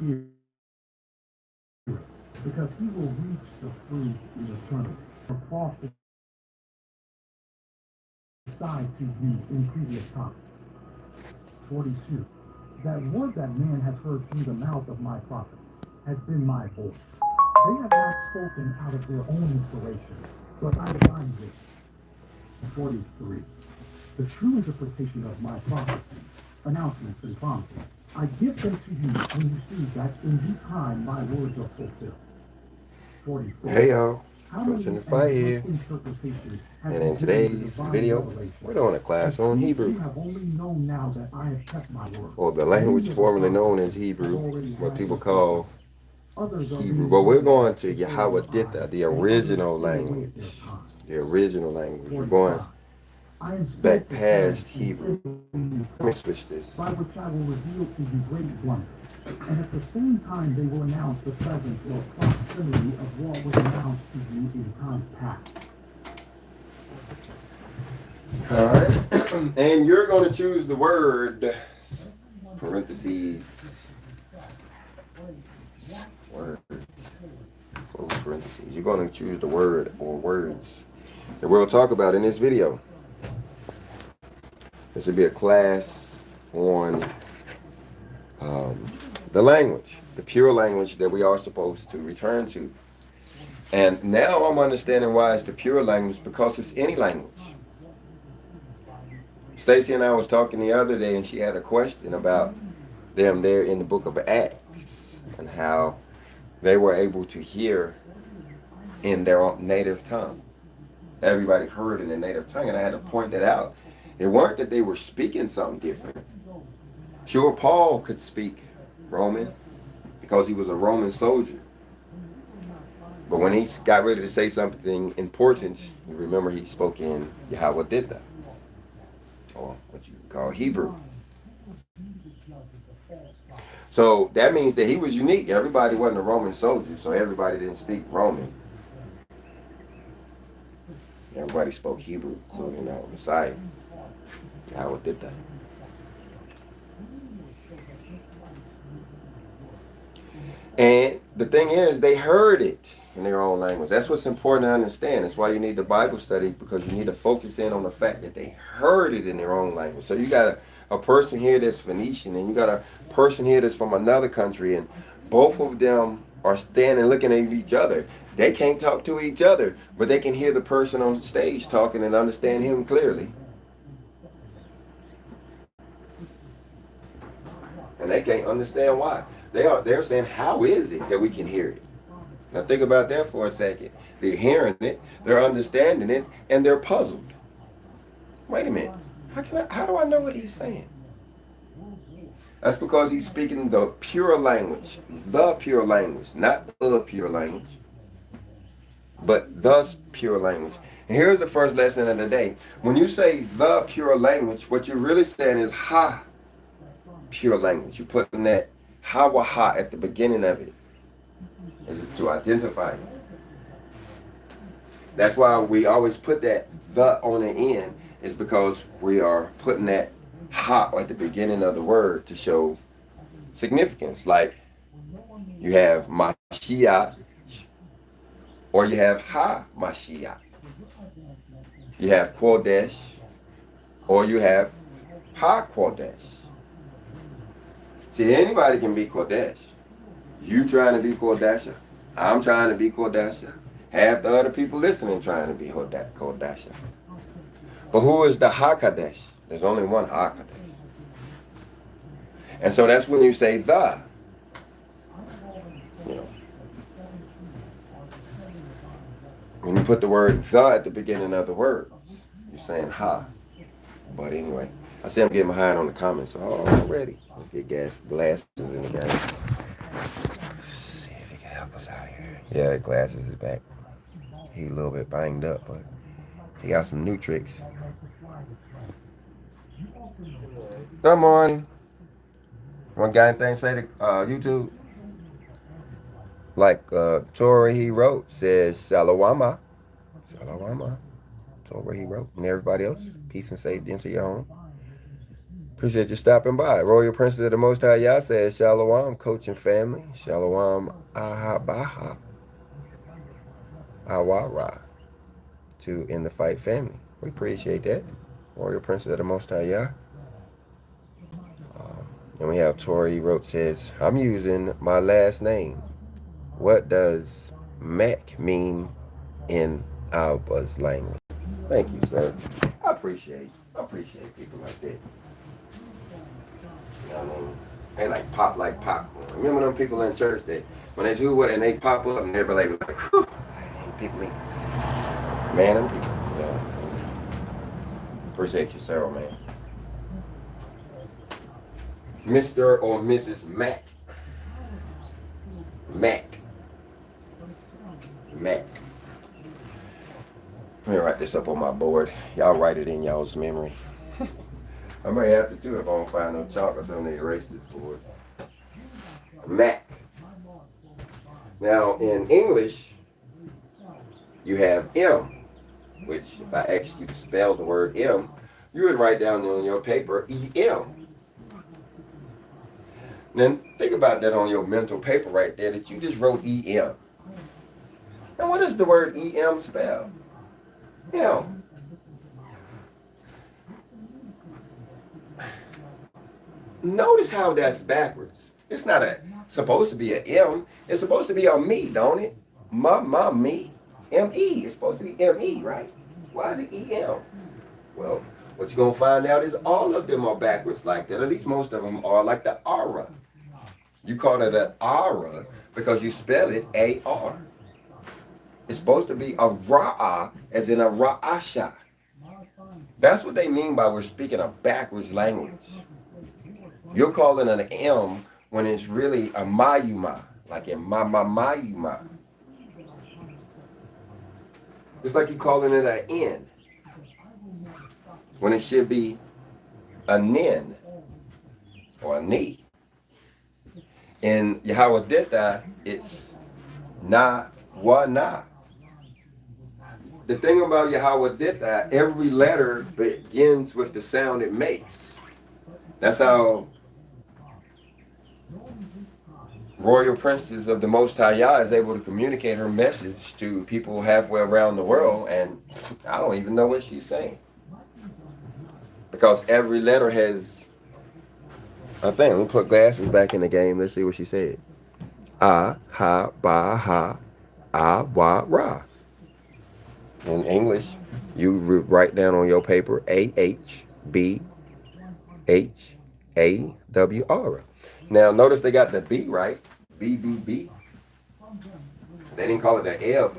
spirit, because he will reach the fruit in eternity. Prophesied to you in previous times. 42. That word that man has heard through the mouth of my prophets has been my voice. They have not spoken out of their own inspiration, but out of my wish. 43. The true interpretation of my prophecy, announcements, and promises, I give them to you when you see that in due time my words are fulfilled. 44. Hey y'all, How Coach many in the and fight what here. interpretation has And been in given in the today's divine video, revelation? we're doing a class on And Hebrew, you have only known now that I have kept my word. or the language Many of the formerly known prophets as have Hebrew, already what had people their call prophecy. Others are Hebrew. being But we're raised going to before Yahweh your eyes, Ditta, the and others original still await their language. time. The original language. We're going 45. I am still back preparing past and Hebrew. sending you Let me prophets, switch this. by which I will reveal to you great wonders. And at the same time they will announce the presence or proximity of what was announced to you in times past. All right. And you're going to choose the word, parentheses, words, close parentheses. You're going to choose the word or words that we'll talk about in this video. This will be a class on the language, the pure language that we are supposed to return to. And now I'm understanding why it's the pure language, because it's any language. Stacy and I was talking the other day, and she had a question about them there in the book of Acts and how they were able to hear in their own native tongue. Everybody heard in their native tongue, and I had to point that out. It weren't that they were speaking something different. Sure, Paul could speak Roman because he was a Roman soldier. But when he got ready to say something important, you remember he spoke in Yahweh Ditta, or what you call Hebrew. So that means that he was unique. Everybody wasn't a Roman soldier, so everybody didn't speak Roman. Everybody spoke Hebrew, including our Messiah. Yahweh Ditta. And the thing is, they heard it in their own language. That's what's important to understand. That's why you need the Bible study, because you need to focus in on the fact that they heard it in their own language. So you got a person here that's Phoenician, and you got a person here that's from another country, and both of them are standing looking at each other. They can't talk to each other, but they can hear the person on stage talking and understand him clearly. And they can't understand why. They're saying, how is it that we can hear it? Now think about that for a second. They're hearing it, they're understanding it, and they're puzzled. Wait a minute. How do I know what he's saying? That's because he's speaking the pure language. The pure language. Not the pure language, but the pure language. And here's the first lesson of the day. When you say the pure language, what you're really saying is ha, pure language. You're putting that ha at the beginning of it. This is to identify it. That's why we always put that the on the end, is because we are putting that ha at the beginning of the word to show significance. Like you have Mashiach, or you have Ha Mashiach. You have Kodesh, or you have Ha Kodesh. See, anybody can be Kodesh. You trying to be Kodasha, I'm trying to be Kodasha, half the other people listening trying to be Kodasha. But who is the HaKadesh? There's only one HaKadesh. And so that's when you say the. You know, when you put the word the at the beginning of the word, you're saying ha. But anyway, I see I'm getting behind on the comments, so already. Let's get glasses in the game. See if he can help us out here. Yeah, glasses is back. He a little bit banged up, but he got some new tricks. Good morning. One guy anything say to YouTube? Like Torah he wrote says Shalawama. Shalawama. Torah he wrote. And everybody else, peace and safety into your home. Appreciate you stopping by. Royal Princess of the Most High Yah says, Shalom, coaching family. Shalom, Ahabaha, Awara, to In the Fight family. We appreciate that. Royal Princess of the Most High Yah. And we have Tori wrote says, I'm using my last name. What does Mac mean in Alba's language? Thank you, sir. I appreciate people like that. You know what I mean? They like pop like popcorn. Remember them people in church that when they do what and they pop up and everybody like, whew, people me. Man, them people. Yeah. Appreciate you, sir, man. Mr. or Mrs. Mac. Mac. Let me write this up on my board. Y'all write it in y'all's memory. I may have to too if I don't find no chalk or something to erase this board. Mac. Now in English, you have M, which if I asked you to spell the word M, you would write down on your paper E-M. Then think about that on your mental paper right there that you just wrote E-M. Now what does the word E-M spell? M. Notice how that's backwards. It's not supposed to be a M. It's supposed to be a me, don't it? Me. M-E. It's supposed to be M-E, right? Why is it E-M? Well, what you're going to find out is all of them are backwards like that. At least most of them are like the aura. You call it an aura because you spell it A-R. It's supposed to be a ra'ah as in a ra'asha. That's what they mean by we're speaking a backwards language. You're calling it an M when it's really a mayuma, like in mayuma. It's like you're calling it an N when it should be a nin or a ni. In Yahweh Dita, it's na wa na. The thing about Yahweh Dita, every letter begins with the sound it makes. That's how Royal Princess of the Most High Yah is able to communicate her message to people halfway around the world, and I don't even know what she's saying. Because every letter has a thing. Let me put glasses back in the game. Let's see what she said. A, ha, ba, ha, a, wa, ra. In English, you write down on your paper A, H, B, H, A, W, R. Now, notice they got the B right. B, B, B. They didn't call it the ebb.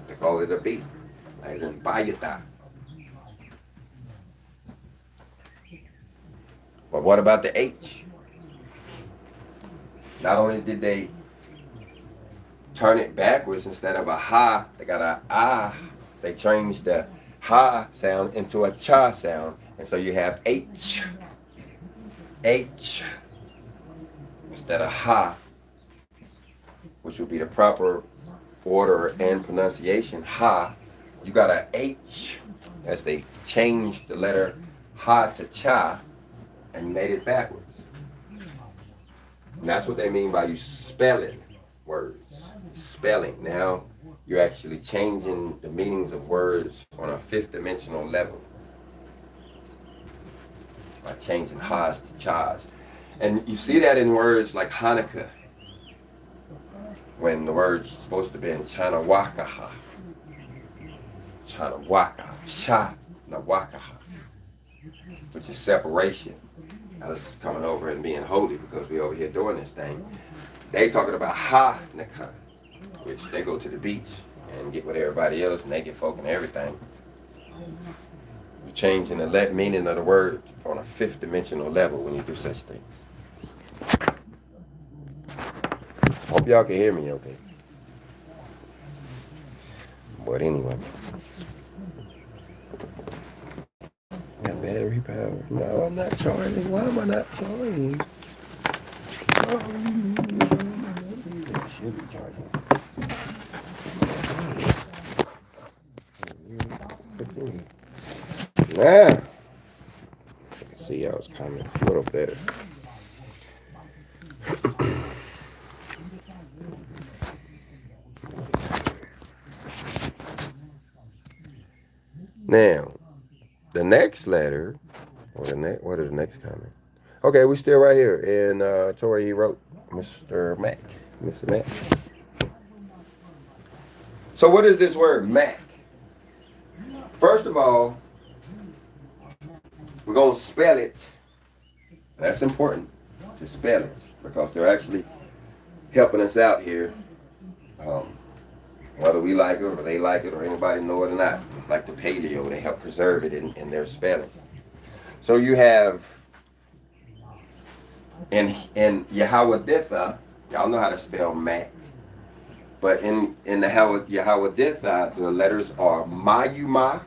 They call it a B, as in bayata. But what about the H? Not only did they turn it backwards instead of a ha, they got a ah. They changed the ha sound into a cha sound. And so you have H. H. Instead of ha, which would be the proper order and pronunciation, ha. You got a H as they changed the letter ha to cha and made it backwards. And that's what they mean by you spelling words. Spelling. Now you're actually changing the meanings of words on a fifth dimensional level by changing ha's to chas. And you see that in words like Hanukkah, when the word's supposed to be in Chanawakaha. Chanawaka, Cha Nawakaha, which is separation. Us coming over and being holy because we over here doing this thing. They talking about Hanukkah, which they go to the beach and get with everybody else, naked folk and everything. You're changing the meaning of the word on a fifth dimensional level when you do such things. Hope y'all can hear me okay. But anyway. Got battery power. No, I'm not charging. Why am I not charging? I should be charging. Now, I can see y'all's comments a little better. Now, the next letter, or what are the next comment? Okay, we still right here. And Tori, he wrote Mr. Mac. Mr. Mac. So what is this word, Mac? First of all, we're going to spell it. That's important to spell it because they're actually helping us out here. Whether we like it or they like it or anybody know it or not. It's like the paleo. They help preserve it in their spelling. So you have in Yahweh-Ditha, y'all know how to spell Mac. But in the Yahweh-Ditha, the letters are Mayuma,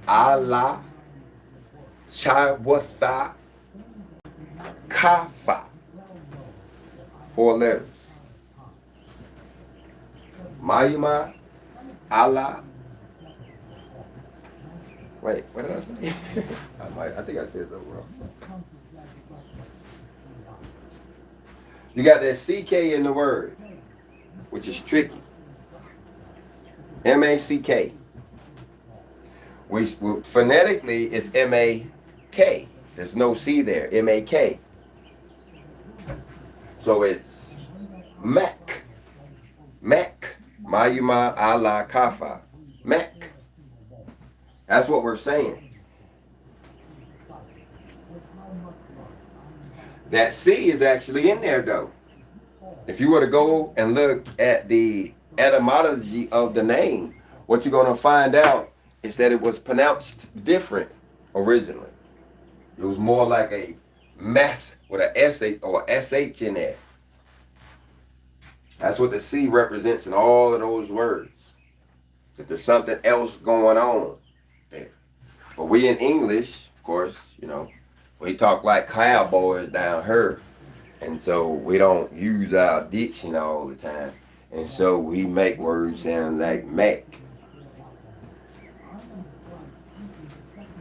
Allah, Chawatha, Kafa. 4 letters. Mayuma, Allah. Wait, what did I say? I think I said something wrong. You got that CK in the word, which is tricky. M-A-C-K. We phonetically, it's M-A-K. There's no C there. M-A-K. So it's Mac. Mac. Mayuma Allah Kafa. Mac. That's what we're saying. That C is actually in there though. If you were to go and look at the etymology of the name, what you're going to find out is that it was pronounced different originally. It was more like a mess with a SH or a SH in there. That's what the C represents in all of those words. That there's something else going on there. But we in English, of course, we talk like cowboys down here. And so we don't use our diction all the time. And so we make words sound like Mac.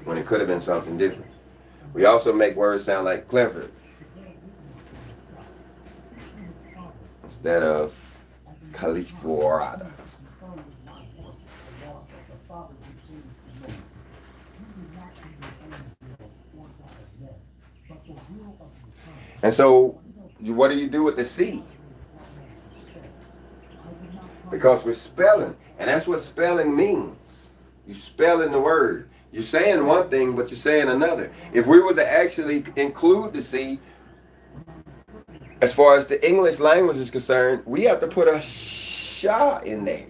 When it could have been something different. We also make words sound like Clifford. Instead of California. And so, what do you do with the C? Because we're spelling. And that's what spelling means. You spelling the word. You're saying one thing, but you're saying another. If we were to actually include the C, as far as the English language is concerned, we have to put a sha in there.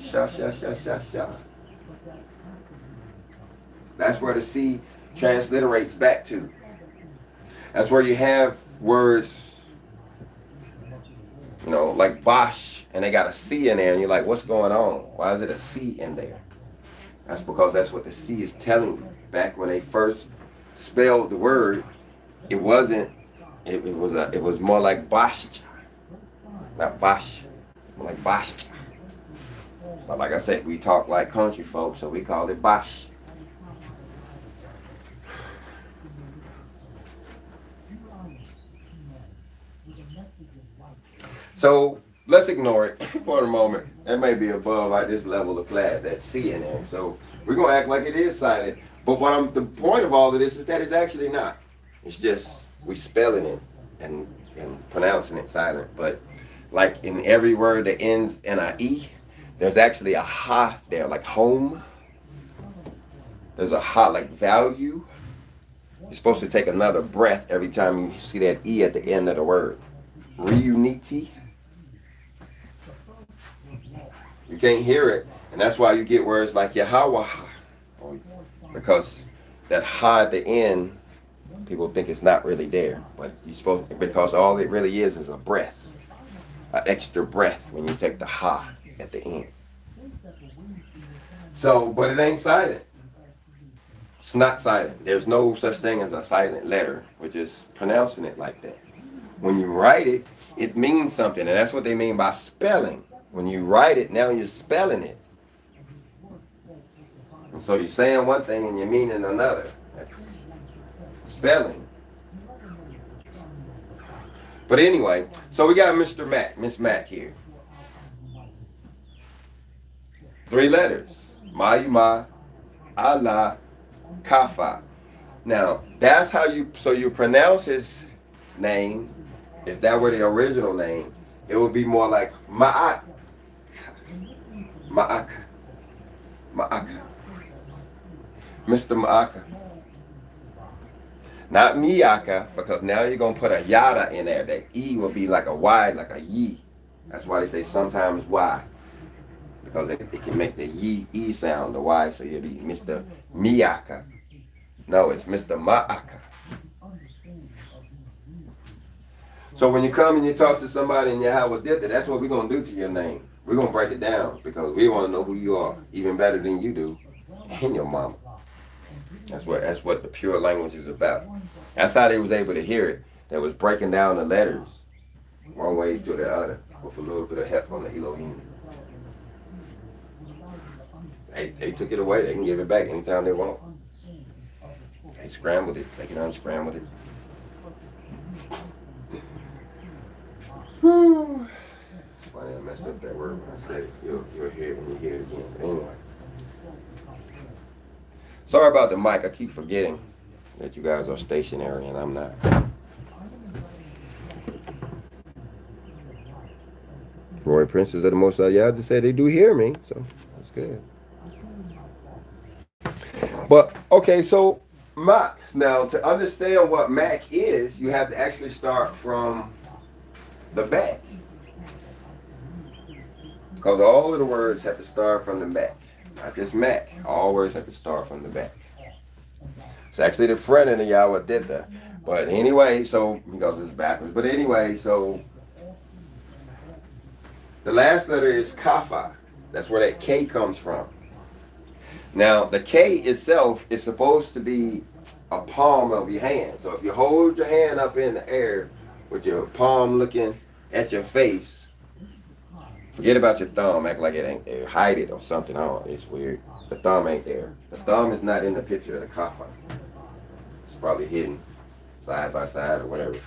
Sha, sha, sha, sha, sha. That's where the C transliterates back to. That's where you have words, like Bosch, and they got a C in there, and you're like, what's going on? Why is it a C in there? That's because that's what the C is telling you. Back when they first spelled the word, it wasn't. It was more like Bosch, not Bosch, more like Bosch. But like I said, we talk like country folks, so we call it Bosch. So let's ignore it for the moment. It may be above like this level of class, that C in there. So we're gonna act like it is silent. But the point of all of this is that it's actually not. It's just we spelling it and pronouncing it silent. But like in every word that ends in a E, there's actually a ha there, like home. There's a ha like value. You're supposed to take another breath every time you see that E at the end of the word. Reunity. You can't hear it, and that's why you get words like Yahweh, because that ha at the end, people think it's not really there, but because all it really is a breath, an extra breath when you take the ha at the end. So, but it ain't silent. It's not silent. There's no such thing as a silent letter. We're just pronouncing it like that. When you write it, it means something, and that's what they mean by spelling. When you write it, now you're spelling it. And so you're saying one thing and you're meaning another. That's spelling. But anyway, so we got Mr. Mac, Miss Mac here. 3 letters. Mayuma, Allah, Kafa. Now, that's how you pronounce his name. If that were the original name, it would be more like Ma'ak. Ma'aka. Ma'aka. Mr. Ma'aka. Not Miyaka, because now you're going to put a yada in there. That E will be like a Y, like a ye. That's why they say sometimes Y. Because it can make the ye, E sound, the Y, so you'll be Mr. Miyaka. No, it's Mr. Ma'aka. So when you come and you talk to somebody in your Hawaditha, that's what we're going to do to your name. We're going to break it down because we want to know who you are, even better than you do, and your mama. That's what the pure language is about. That's how they was able to hear it. They was breaking down the letters one way to the other with a little bit of help from the Elohim. They took it away. They can give it back anytime they want. They scrambled it. They can unscramble it. Whew. It's funny I messed up that word when I said it. You'll hear it when you hear it again. But anyway. Sorry about the mic. I keep forgetting that you guys are stationary and I'm not. Roy Princes of the Most High Yah just said they do hear me, so that's good. But, okay, so Mac. Now, to understand what Mac is, you have to actually start from the back. Because all of the words have to start from the back. Not just Mac. All words have to start from the back. It's actually the front of the Yahweh did that. But anyway, so, because it's backwards. But anyway, so, the last letter is Kafa. That's where that K comes from. Now, the K itself is supposed to be a palm of your hand. So if you hold your hand up in the air with your palm looking at your face, forget about your thumb, act like it ain't there. Hide it or something. I don't know, it's weird. The thumb ain't there. The thumb is not in the picture of the Kafa. It's probably hidden side by side or whatever.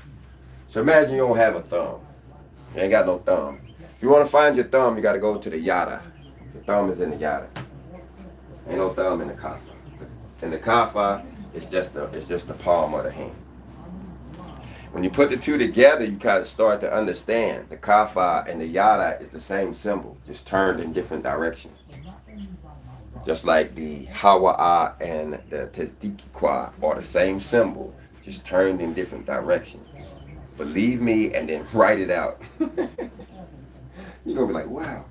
So imagine you don't have a thumb. You ain't got no thumb. If you want to find your thumb, you got to go to the yada. The thumb is in the yada. Ain't no thumb in the Kafa. In the Kafa, it's just the palm of the hand. When you put the two together, you kind of start to understand the Kafa and the yada is the same symbol, just turned in different directions. Just like the Hawa'a and the Tezdikikwa are the same symbol, just turned in different directions. Believe me and then write it out. You're going to be like, wow.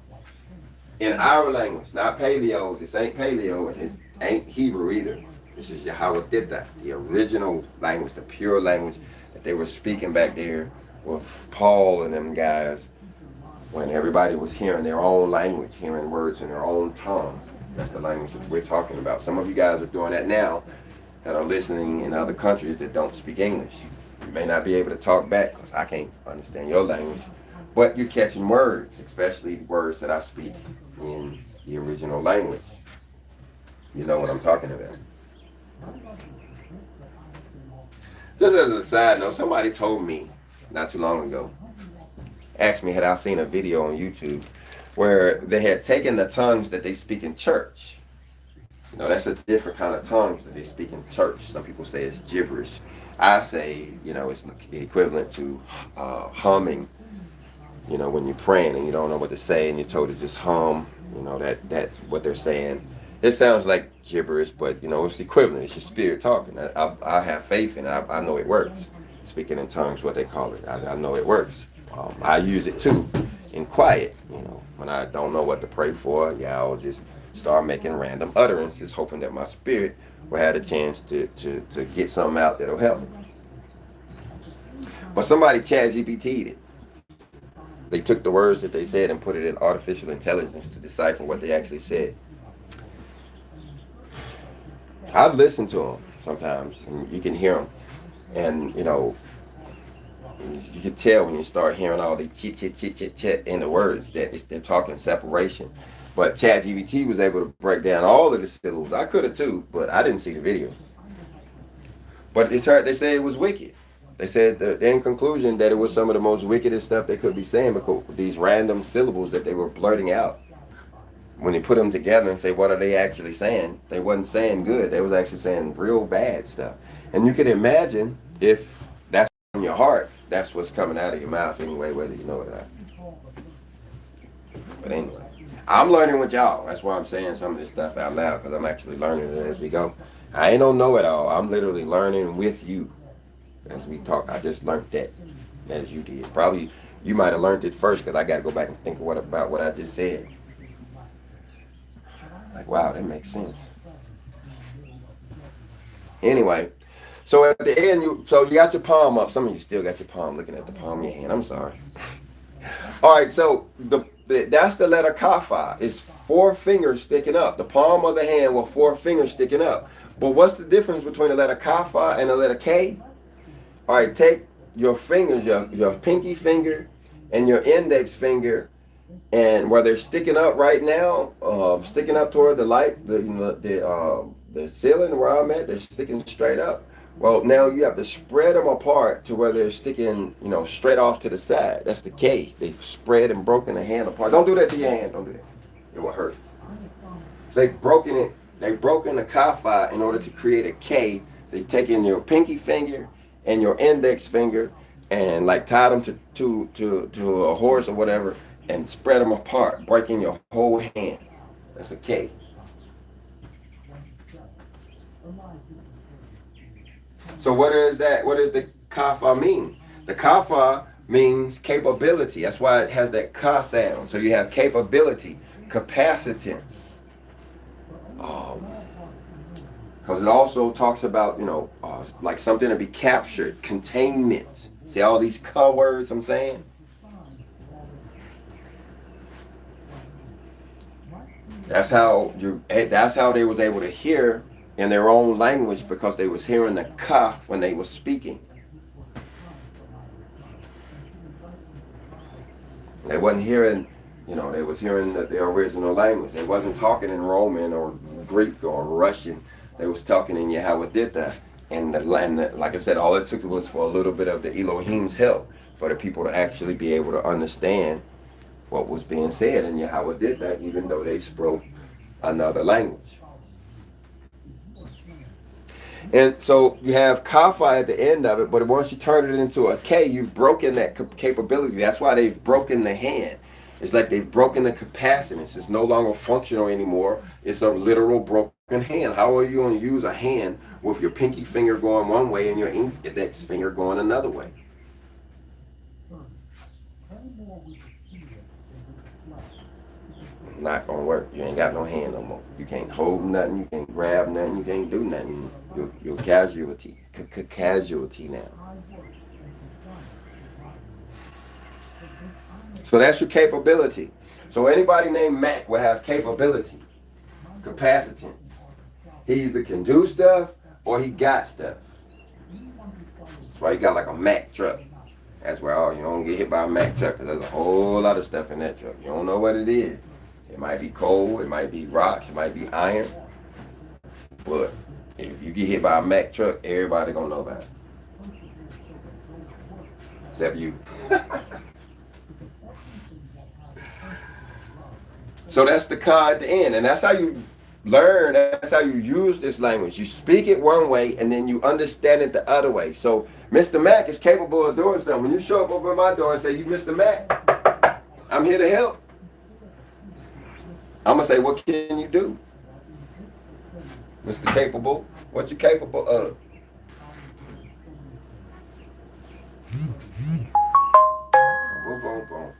In our language, not Paleo, this ain't Paleo, and it ain't Hebrew either. This is Yahweh Dibda, the original language, the pure language that they were speaking back there with Paul and them guys when everybody was hearing their own language, hearing words in their own tongue. That's the language that we're talking about. Some of you guys are doing that now that are listening in other countries that don't speak English. You may not be able to talk back because I can't understand your language, but you're catching words, especially words that I speak in the original language. You know what I'm talking about. Just as a side note, somebody told me not too long ago, asked me had I seen a video on YouTube where they had taken the tongues that they speak in church. You know, that's a different kind of tongues that they speak in church. Some people say it's gibberish. I say, you know, it's the equivalent to humming. You know, when you're praying and you don't know what to say and you're told to just hum, you know, that what they're saying. It sounds like gibberish, but, you know, it's equivalent. It's your spirit talking. I have faith in it. I know it works. Speaking in tongues, what they call it. I know it works. I use it, too, in quiet. You know, when I don't know what to pray for, I'll just start making random utterances, hoping that my spirit will have a chance to get something out that'll help me. But somebody ChatGPT'd it. They took the words that they said and put it in artificial intelligence to decipher what they actually said. I've listened to them sometimes, and you can hear them. And, you know, you can tell when you start hearing all the chit in the words that they're talking separation. But ChatGPT was able to break down all of the syllables. I could have too, but I didn't see the video. But they said it was wicked. They said that in conclusion that it was some of the most wickedest stuff they could be saying, because these random syllables that they were blurting out, when they put them together and say, what are they actually saying? They wasn't saying good. They was actually saying real bad stuff. And you can imagine if that's in your heart, that's what's coming out of your mouth anyway, whether you know it or not. But anyway, I'm learning with y'all. That's why I'm saying some of this stuff out loud, because I'm actually learning it as we go. I ain't don't know it all. I'm literally learning with you as we talk. I just learned that as you did. Probably you might have learned it first, because I got to go back and think about what I just said. Like, wow, that makes sense. Anyway, so at the end, you got your palm up. Some of you still got your palm looking at the palm of your hand. I'm sorry. All right, so that's the letter kapha. It's 4 fingers sticking up. The palm of the hand with 4 fingers sticking up. But what's the difference between the letter kapha and the letter K? All right, take your fingers, your pinky finger and your index finger, and where they're sticking up right now, sticking up toward the light, the ceiling where I'm at, they're sticking straight up. Well, now you have to spread them apart to where they're sticking, straight off to the side. That's the K. They've spread and broken the hand apart. Don't do that to your hand. Don't do that. It will hurt. They've broken it. They've broken the kapha in order to create a K. They've taken your pinky finger and your index finger and like tied them to a horse or whatever, and spread them apart, breaking your whole hand. That's a K. So what is that? What does the kapha mean? The kapha means capability. That's why it has that ka sound. So you have capability, capacitance. Because it also talks about, like something to be captured, containment. See all these ka words I'm saying? That's how they was able to hear in their own language, because they was hearing the ka when they was speaking. They wasn't hearing, they was hearing the original language. They wasn't talking in Roman or Greek or Russian. They was talking in Yahweh. And like I said, all it took was for a little bit of the Elohim's help for the people to actually be able to understand what was being said in Yahweh, even though they spoke another language. And so you have kapha at the end of it, but once you turn it into a K, you've broken that capability. That's why they've broken the hand. It's like they've broken the capacitance. It's no longer functional anymore. It's a literal broken hand. How are you going to use a hand with your pinky finger going one way and your index finger going another way? Not gonna work. You ain't got no hand no more. You can't hold nothing. You can't grab nothing. You can't do nothing. You're casualty. Casualty now. So that's your capability. So anybody named Mac will have capability, capacitance. He either can do stuff or he got stuff. That's why you got like a Mac truck. That's where you don't get hit by a Mac truck, because there's a whole lot of stuff in that truck. You don't know what it is. It might be coal, it might be rocks, it might be iron. But if you get hit by a Mac truck, everybody gonna know about it. Except you. So that's the ka at the end, and that's how you learn, that's how you use this language. You speak it one way, and then you understand it the other way. So Mr. Mac is capable of doing something. When you show up over my door and say, you Mr. Mac, I'm here to help. I'm going to say, what can you do? Mr. Capable, what you capable of? Boom, boom, boom.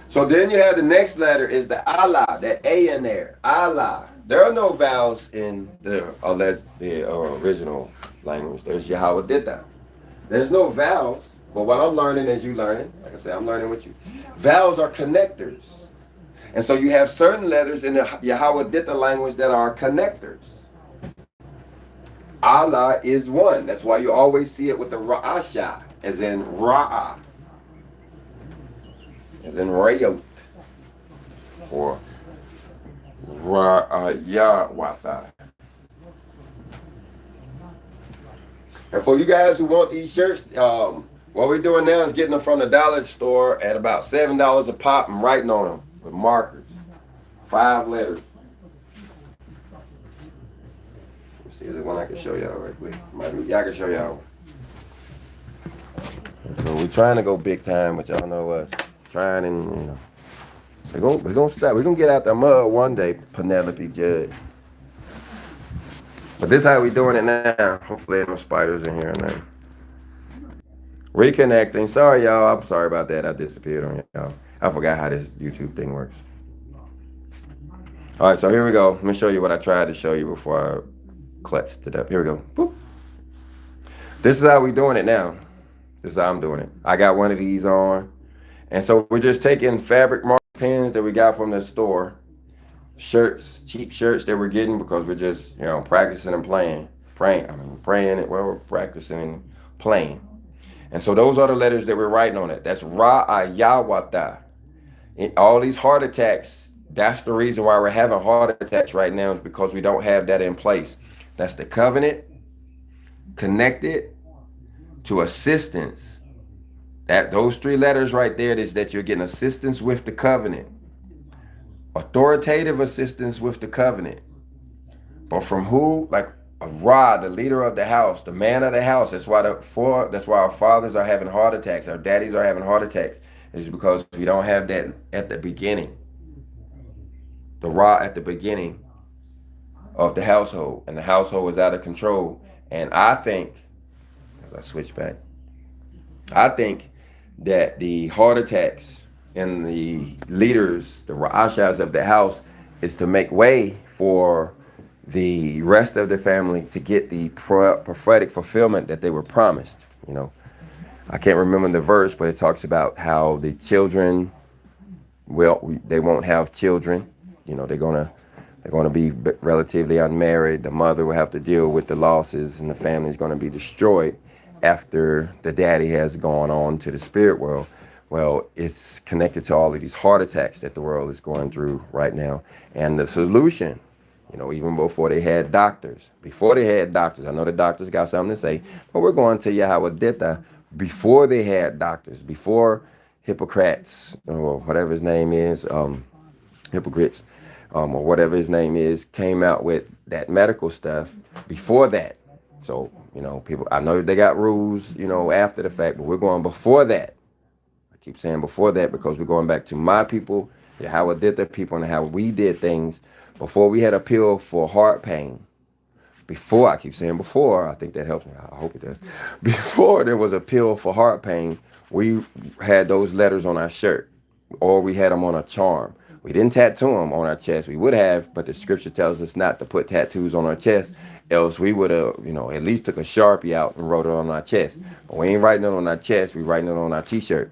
So then you have the next letter is the Allah, that A in there. Allah. There are no vowels in the original language. There's Yahweh Dita. There's no vowels, but what I'm learning as you learning, like I said, I'm learning with you. Vowels are connectors. And so you have certain letters in the Yahweh Dita language that are connectors. Allah is one. That's why you always see it with the Ra'asha, as in Ra'a, as in Rayot, or Yahweh. And for you guys who want these shirts, what we're doing now is getting them from the dollar store at about $7 a pop and writing on them with markers. 5 letters. Let's see, is there one I can show y'all right quick? Yeah, I can show y'all. So we're trying to go big time, but y'all know us. Trying and, you know. We're gonna stop. We're gonna get out the mud one day, Penelope Judd. But this is how we doing it now. Hopefully there are no spiders in here and then. Reconnecting. Sorry, y'all. I'm sorry about that. I disappeared on y'all. I forgot how this YouTube thing works. All right, so here we go. Let me show you what I tried to show you before I clutched it up. Here we go. Boop. This is how we doing it now. This is how I'm doing it. I got one of these on. And so we're just taking fabric mark pins that we got from the store. Shirts, cheap shirts that we're getting because we're just, you know, practicing and praying it. Well, we're practicing and playing. And so those are the letters that we're writing on it. That's Ra-Ayawata. All these heart attacks, that's the reason why we're having heart attacks right now, is because we don't have that in place. That's the covenant connected to assistance. That those 3 letters right there is that you're getting assistance with the covenant. Authoritative assistance with the covenant. But from who? Like Ra, the leader of the house, the man of the house. That's why our fathers are having heart attacks. Our daddies are having heart attacks. It's because we don't have that at the beginning. The Ra at the beginning of the household. And the household is out of control. And I think, as I switch back, I think that the heart attacks and the leaders, the Ra'ashas of the house, is to make way for the rest of the family to get the prophetic fulfillment that they were promised. You know, I can't remember the verse, but it talks about how the children, they won't have children. You know, they're gonna be relatively unmarried. The mother will have to deal with the losses, and the family is going to be destroyed after the daddy has gone on to the spirit world. Well, it's connected to all of these heart attacks that the world is going through right now. And the solution, you know, even before they had doctors, I know the doctors got something to say, but we're going to Yahweh before they had doctors, before Hippocrates, or whatever his name is, Hypocrites, or whatever his name is, came out with that medical stuff before that. So, you know, people, I know they got rules, you know, after the fact, but we're going before that. I keep saying before that because we're going back to my people, how I did the people, and how we did things before we had a pill for heart pain. Before, I keep saying before, I think that helps me. I hope it does. Before there was a pill for heart pain, we had those letters on our shirt, or we had them on a charm. We didn't tattoo them on our chest. We would have, but the scripture tells us not to put tattoos on our chest, else we would have, you know, at least took a Sharpie out and wrote it on our chest. But we ain't writing it on our chest, we writing it on our t-shirt.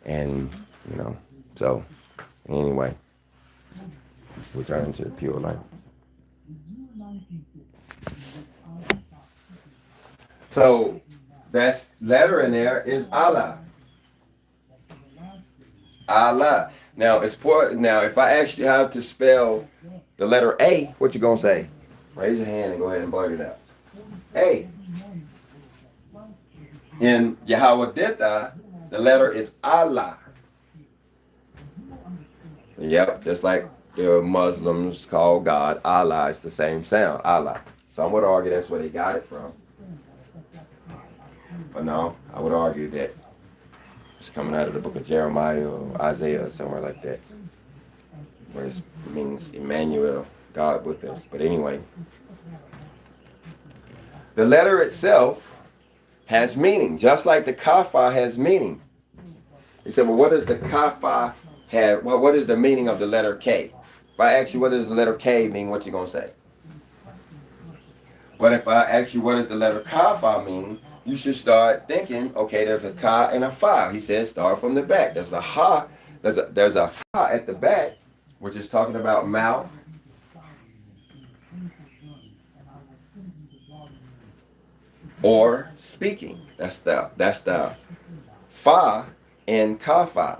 And, you know, so anyway, we're turning to the pure light. So that letter in there is Allah. Allah. Now it's important. Now, if I ask you how to spell the letter A, what you gonna say? Raise your hand and go ahead and blurt it out. A. In Yahweh the letter is Allah. Yep, just like the Muslims call God Allah, it's the same sound, Allah. Some would argue that's where they got it from. But no, I would argue that it's coming out of the book of Jeremiah or Isaiah or somewhere like that, where it means Emmanuel, God with us. But anyway, the letter itself has meaning, just like the kapha has meaning. He said, well, what does the kapha have? Well, what is the meaning of the letter K? If I ask you what does the letter K mean, what you gonna say? But if I ask you what does the letter kapha mean, you should start thinking, okay, there's a ka and a fa. He says start from the back. There's a ha, there's a fa at the back, which is talking about mouth. Or speaking. That's the fa in kapha.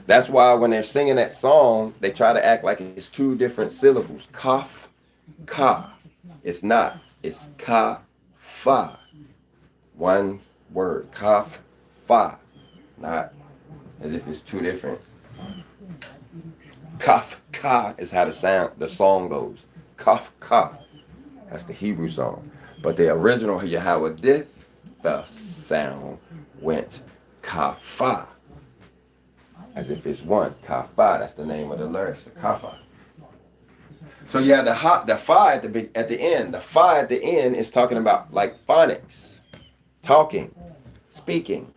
That's why when they're singing that song, they try to act like it's two different syllables. Kaf, ka. It's not. It's ka, fa. One word. Kaf, fa. Not as if it's two different. Kaf, ka is how the song goes. Kaf, ka. That's the Hebrew song. But the original Yahweh did the sound went ka-fa. As if it's one. Ka-fa, that's the name of the lyrics. Ka-fa. So you have the fa at the end. The fa at the end is talking about like phonics. Talking. Speaking.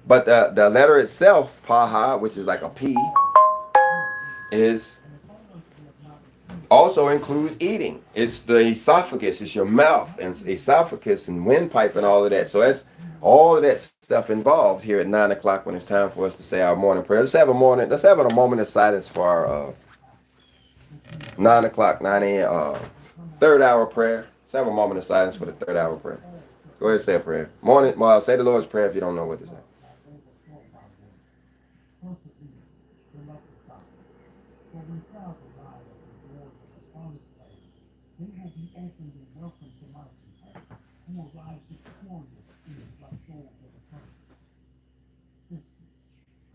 But the letter itself, paha, which is like a P, is also includes eating. It's the esophagus, it's your mouth and esophagus and windpipe and all of that. So that's all of that stuff involved here at 9 o'clock when it's time for us to say our morning prayer. Let's have a moment of silence for our 9 o'clock, 9 a.m. Third hour prayer. Let's have a moment of silence for the third hour prayer. Go ahead and say a prayer. Say the Lord's Prayer if you don't know what to say.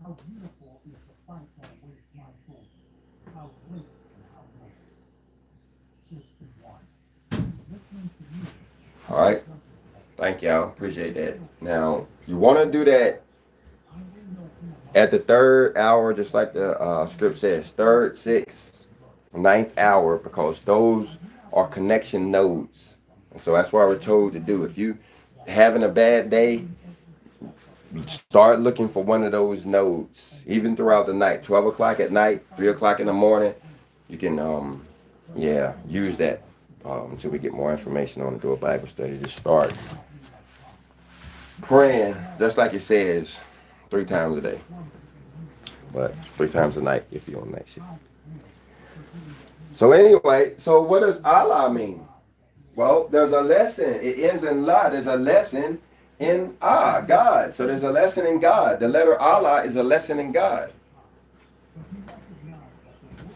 How beautiful is the fight that awaits my soul. How great and how great. Just be one. Listening to you. All right. Thank y'all. Appreciate that. Now, you want to do that at the third hour, just like the script says, third, sixth, ninth hour, because those are connection nodes. And so that's what we're told to do. If you having a bad day, start looking for one of those nodes, even throughout the night. 12 o'clock at night, 3 o'clock in the morning. You can, use that until we get more information on to do a Bible study. Just start praying, just like it says, 3 times a day. But 3 times a night if you're on night shift. So anyway, so what does Allah mean? Well, there's a lesson. It ends in La. There's a lesson in God. So there's a lesson in God. The letter Allah is a lesson in God.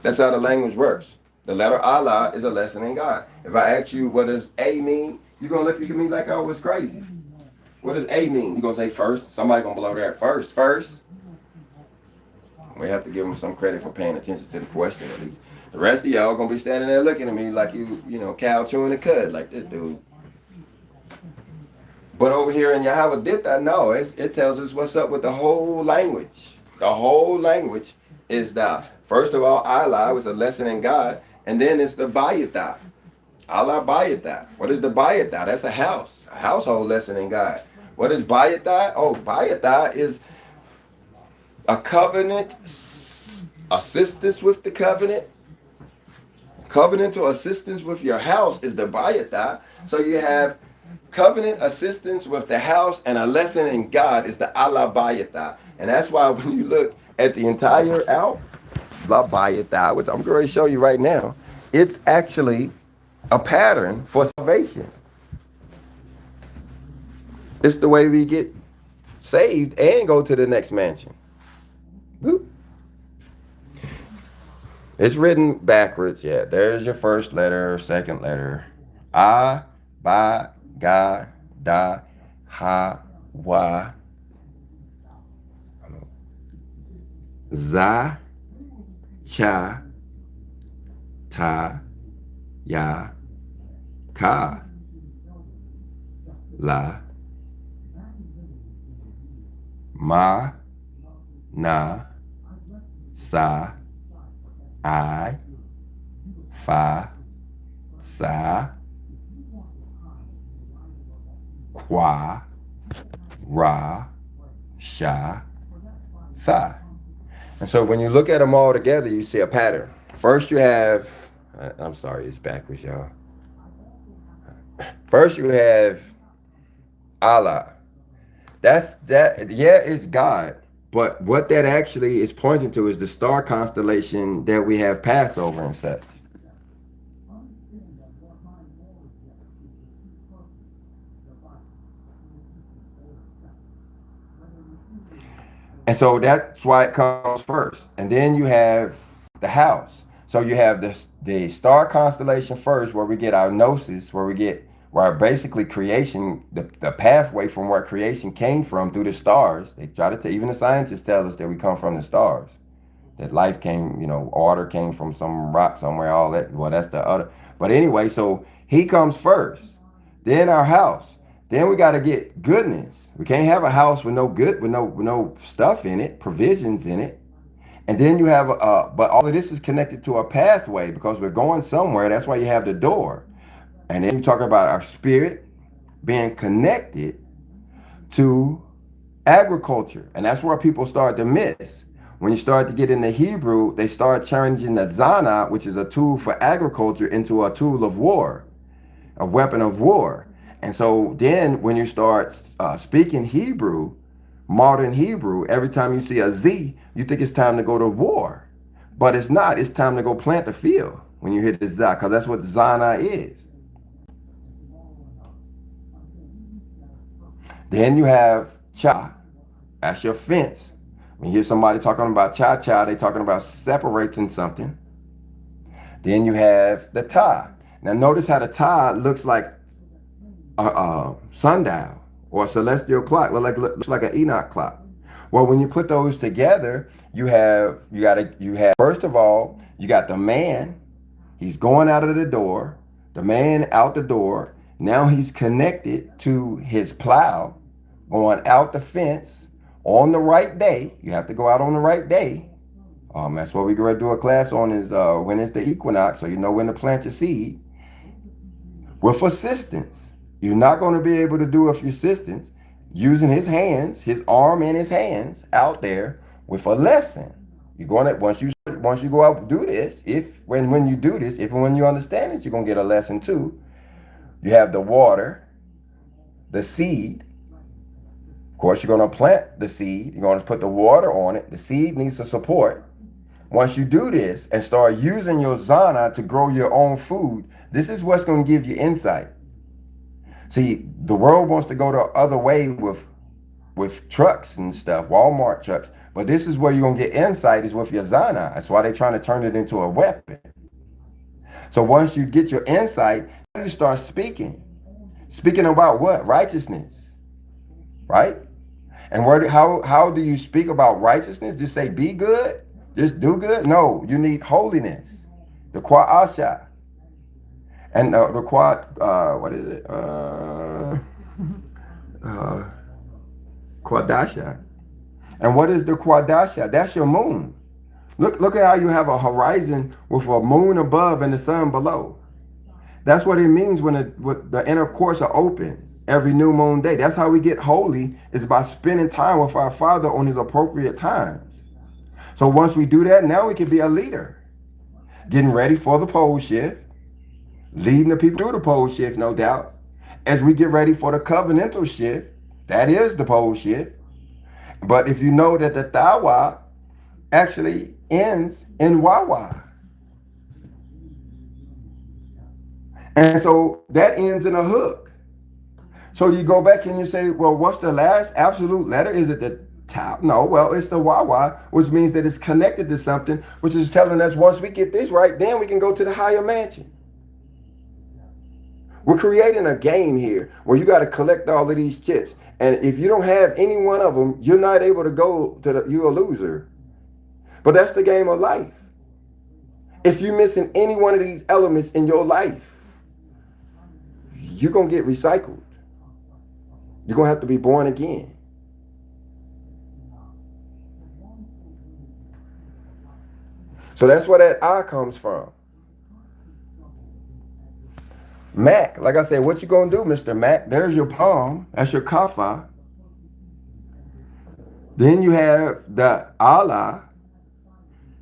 That's how the language works. The letter Allah is a lesson in God. If I ask you what does A mean, you're going to look at me like I was crazy. What does A mean? You're going to say first. Somebody going to blow that first. First. We have to give them some credit for paying attention to the question at least. The rest of y'all going to be standing there looking at me like you cow chewing a cud like this dude. But over here in Yahweh Ditta, no, it tells us what's up with the whole language. The whole language is the, first of all, Allah was a lesson in God, and then it's the Bayatah. Allah Bayatah. What is the Bayatah? That's a house, a household lesson in God. What is Bayatah? Oh, Bayatah is a covenant, assistance with the covenant. Covenantal assistance with your house is the Bayatah. So you have covenant assistance with the house and a lesson in God is the Allah Bayatah. And that's why when you look at the entire La Bayatah, which I'm going to show you right now, it's actually a pattern for salvation. It's the way we get saved and go to the next mansion. Boop. It's written backwards, yeah. There's your first letter, second letter. A, Ba, Ga, Da, Ha, Wa, Za, Cha, Ta, Ya, Ka, La, Ma, Na, Sa, I, Fa, Sa, Kwa, Ra, Sha, Tha. And so when you look at them all together, you see a pattern. First you have, I'm sorry, it's backwards, y'all. First you have Allah. It's God. But what that actually is pointing to is the star constellation that we have Passover and such. And so that's why it comes first. And then you have the house. So you have the star constellation first, where we get our gnosis, where basically creation, the pathway from where creation came from through the stars. They try to even the scientists tell us that we come from the stars. That life came, order came from some rock somewhere, all that. Well, that's the other. But anyway, so he comes first. Then our house. Then we got to get goodness. We can't have a house with no stuff in it, provisions in it. And then you have but all of this is connected to a pathway because we're going somewhere. That's why you have the door. And then you talk about our spirit being connected to agriculture. And that's where people start to miss. When you start to get into Hebrew, they start changing the zana, which is a tool for agriculture, into a tool of war, a weapon of war. And so then when you start speaking Hebrew, modern Hebrew, every time you see a Z, you think it's time to go to war. But it's not. It's time to go plant the field when you hit the Zah, because that's what Zana is. Then you have Cha. That's your fence. When you hear somebody talking about cha-cha, they're talking about separating something. Then you have the Ta. Now notice how the Ta looks like a sundial or a celestial clock, looks like an Enoch clock. Well, when you put those together, you have first of all, you got the man. He's going out of the door. The man out the door. Now he's connected to his plow, going out the fence on the right day. You have to go out on the right day. That's what we're going to do a class on is when it's the equinox, so you know when to plant your seed. With assistance. You're not going to be able to do it with assistance using his hands, his arm and his hands out there with a lesson. You're going to, once you go out and do this, when you do this, if and when you understand it, you're going to get a lesson too. You have the water, the seed. Of course, you're going to plant the seed. You're going to put the water on it. The seed needs the support. Once you do this and start using your zana to grow your own food, this is what's going to give you insight. See, the world wants to go the other way with trucks and stuff, Walmart trucks. But this is where you're going to get insight is with your zana. That's why they're trying to turn it into a weapon. So once you get your insight, you start speaking. Speaking about what? Righteousness. Right? And how do you speak about righteousness? Just say be good? Just do good? No, you need holiness. The Kwa'asha. And the quad, what is it? Quadasha. And what is the Quadasha? That's your moon. Look at how you have a horizon with a moon above and the sun below. That's what it means when the inner courts are open every new moon day. That's how we get holy, is by spending time with our Father on his appropriate times. So once we do that, now we can be a leader. Getting ready for the pole shift. Leading the people through the pole shift, no doubt. As we get ready for the covenantal shift, that is the pole shift. But if you know that the Thawa actually ends in Wawa. And so that ends in a hook. So you go back and you say, well, what's the last absolute letter? Is it the Tau? No, well, it's the Wawa, which means that it's connected to something, which is telling us once we get this right, then we can go to the higher mansion. We're creating a game here where you got to collect all of these chips. And if you don't have any one of them, you're not able to go to you're a loser. But that's the game of life. If you're missing any one of these elements in your life, you're going to get recycled. You're going to have to be born again. So that's where that I comes from. Mac, like I said, what you gonna do, Mr. Mac? There's your palm. That's your kafa. Then you have the Allah.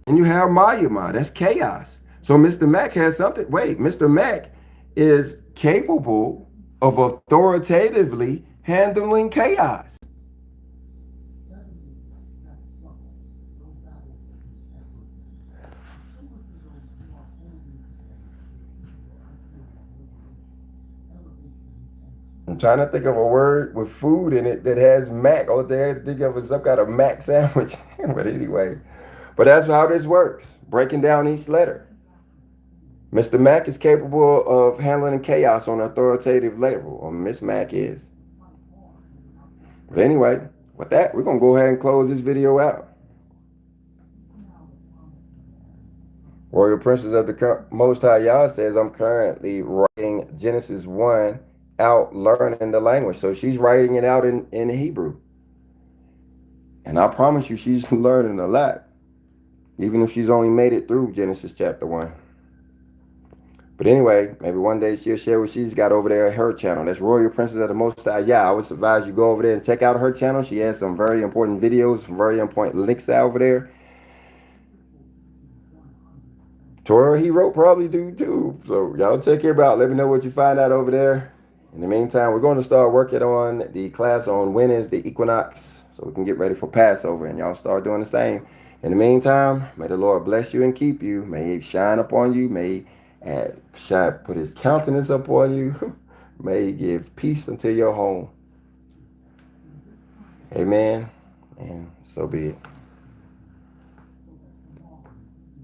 And you have Mayama. That's chaos. So Mr. Mac has something. Wait, Mr. Mac is capable of authoritatively handling chaos. I'm trying to think of a word with food in it that has mac. Oh, they think of it some kind of mac sandwich. But anyway, but that's how this works. Breaking down each letter. Mr. Mac is capable of handling chaos on an authoritative level, or Miss Mac is. But anyway, with that, we're going to go ahead and close this video out. Royal Princess of the Most High Yah says, I'm currently writing Genesis 1 out, learning the language. So she's writing it out in Hebrew. And I promise you, she's learning a lot. Even if she's only made it through Genesis chapter 1. But anyway, maybe one day she'll share what she's got over there at her channel. That's Royal Princess of the Most High Yah. I would advise you go over there and check out her channel. She has some very important videos, some very important links over there. Torah he wrote probably do too. So y'all check her out. Let me know what you find out over there. In the meantime, we're going to start working on the class on when is the equinox, so we can get ready for Passover, and y'all start doing the same. In the meantime, may the Lord bless you and keep you. May he shine upon you. May he put his countenance upon you. May he give peace unto your home. Amen. And so be it.